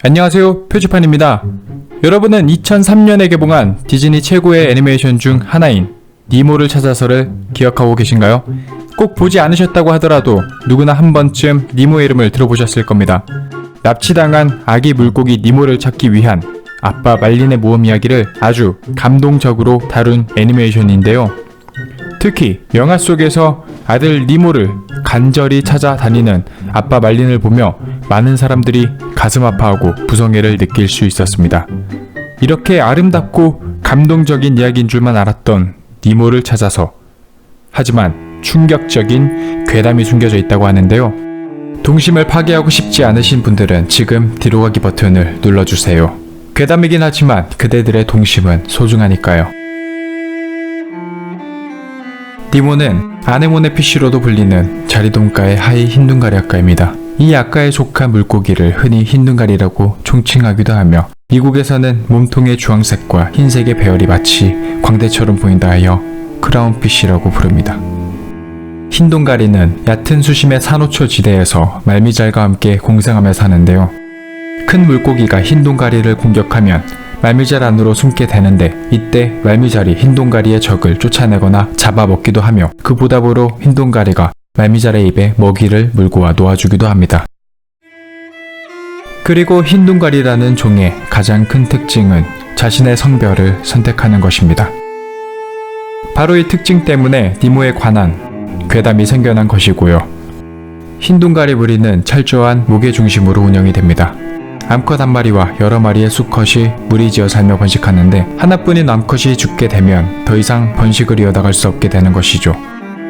안녕하세요, 표지판입니다. 여러분은 2003년에 개봉한 디즈니 최고의 애니메이션 중 하나인 니모를 찾아서를 기억하고 계신가요? 꼭 보지 않으셨다고 하더라도 누구나 한 번쯤 니모의 이름을 들어보셨을 겁니다. 납치당한 아기 물고기 니모를 찾기 위한 아빠 말린의 모험 이야기를 아주 감동적으로 다룬 애니메이션인데요. 특히 영화 속에서 아들 니모를 간절히 찾아다니는 아빠 말린을 보며 많은 사람들이 가슴 아파하고 부성애를 느낄 수 있었습니다. 이렇게 아름답고 감동적인 이야기인 줄만 알았던 니모를 찾아서, 하지만 충격적인 괴담이 숨겨져 있다고 하는데요. 동심을 파괴하고 싶지 않으신 분들은 지금 뒤로 가기 버튼을 눌러주세요. 괴담이긴 하지만 그대들의 동심은 소중하니까요. 니모는 아네모네 피쉬로도 불리는 자리돔가의 하이 흰둥가리 아까입니다. 이 아까에 속한 물고기를 흔히 흰둥가리라고 총칭하기도 하며 미국에서는 몸통의 주황색과 흰색의 배열이 마치 광대처럼 보인다 하여 크라운피쉬라고 부릅니다. 흰둥가리는 얕은 수심의 산호초 지대에서 말미잘과 함께 공생하며 사는데요. 큰 물고기가 흰둥가리를 공격하면 말미잘 안으로 숨게 되는데, 이때 말미잘이 흰둥가리의 적을 쫓아내거나 잡아먹기도 하며 그 보답으로 흰둥가리가 말미잘의 입에 먹이를 물고 와 놓아주기도 합니다. 그리고 흰둥가리라는 종의 가장 큰 특징은 자신의 성별을 선택하는 것입니다. 바로 이 특징 때문에 니모에 관한 괴담이 생겨난 것이고요. 흰둥가리 무리는 철저한 무게 중심으로 운영이 됩니다. 암컷 한 마리와 여러 마리의 수컷이 무리지어 살며 번식하는데, 하나뿐인 암컷이 죽게 되면 더 이상 번식을 이어나갈 수 없게 되는 것이죠.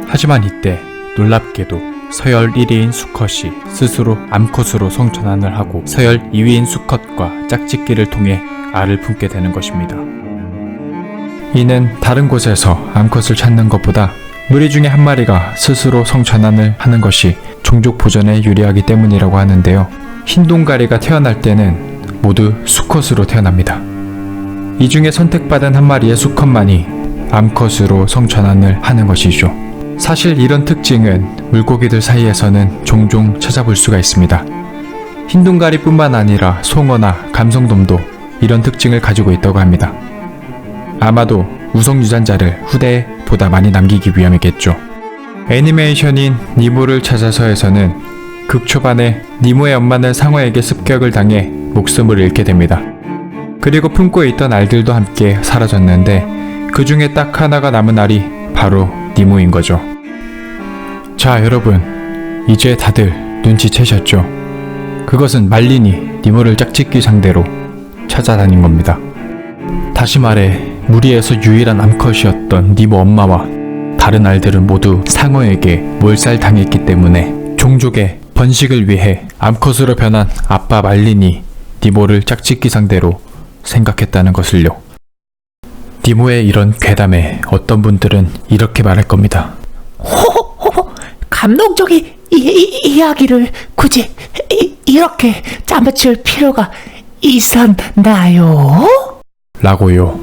하지만 이때 놀랍게도 서열 1위인 수컷이 스스로 암컷으로 성전환을 하고 서열 2위인 수컷과 짝짓기를 통해 알을 품게 되는 것입니다. 이는 다른 곳에서 암컷을 찾는 것보다 무리 중에 한 마리가 스스로 성전환을 하는 것이 종족 보존에 유리하기 때문이라고 하는데요. 흰둥가리가 태어날 때는 모두 수컷으로 태어납니다. 이 중에 선택받은 한 마리의 수컷만이 암컷으로 성전환을 하는 것이죠. 사실 이런 특징은 물고기들 사이에서는 종종 찾아볼 수가 있습니다. 흰둥가리뿐만 아니라 송어나 감성돔도 이런 특징을 가지고 있다고 합니다. 아마도 우성 유전자를 후대에 보다 많이 남기기 위함이겠죠. 애니메이션인 니모를 찾아서에서는 극 초반에 니모의 엄마는 상어에게 습격을 당해 목숨을 잃게 됩니다. 그리고 품고 있던 알들도 함께 사라졌는데, 그 중에 딱 하나가 남은 알이 바로 니모인 거죠. 자, 여러분, 이제 다들 눈치채셨죠? 그것은 말린이 니모를 짝짓기 상대로 찾아다닌 겁니다. 다시 말해 무리에서 유일한 암컷이었던 니모 엄마와 다른 알들은 모두 상어에게 몰살당했기 때문에 종족의 번식을 위해 암컷으로 변한 아빠 말린이 니모를 짝짓기 상대로 생각했다는 것을요. 니모의 이런 괴담에 어떤 분들은 이렇게 말할 겁니다. 감동적인 이야기를 굳이 이렇게 짜맞출 필요가 있었나요? 라고요.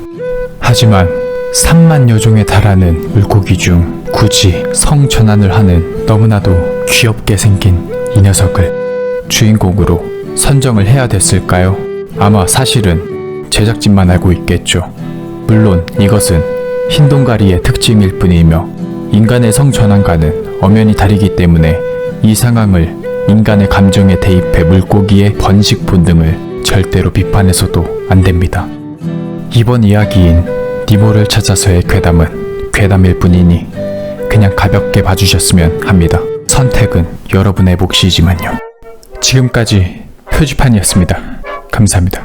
하지만 3만여 종에 달하는 물고기 중 굳이 성전환을 하는 너무나도 귀엽게 생긴 이 녀석을 주인공으로 선정을 해야 됐을까요? 아마 사실은 제작진만 알고 있겠죠. 물론 이것은 흰둥가리의 특징일 뿐이며 인간의 성전환과는 엄연히 다르기 때문에 이 상황을 인간의 감정에 대입해 물고기의 번식 본능을 절대로 비판해서도 안 됩니다. 이번 이야기인 니모를 찾아서의 괴담은 괴담일 뿐이니 그냥 가볍게 봐주셨으면 합니다. 선택은 여러분의 몫이지만요. 지금까지 표지판이었습니다. 감사합니다.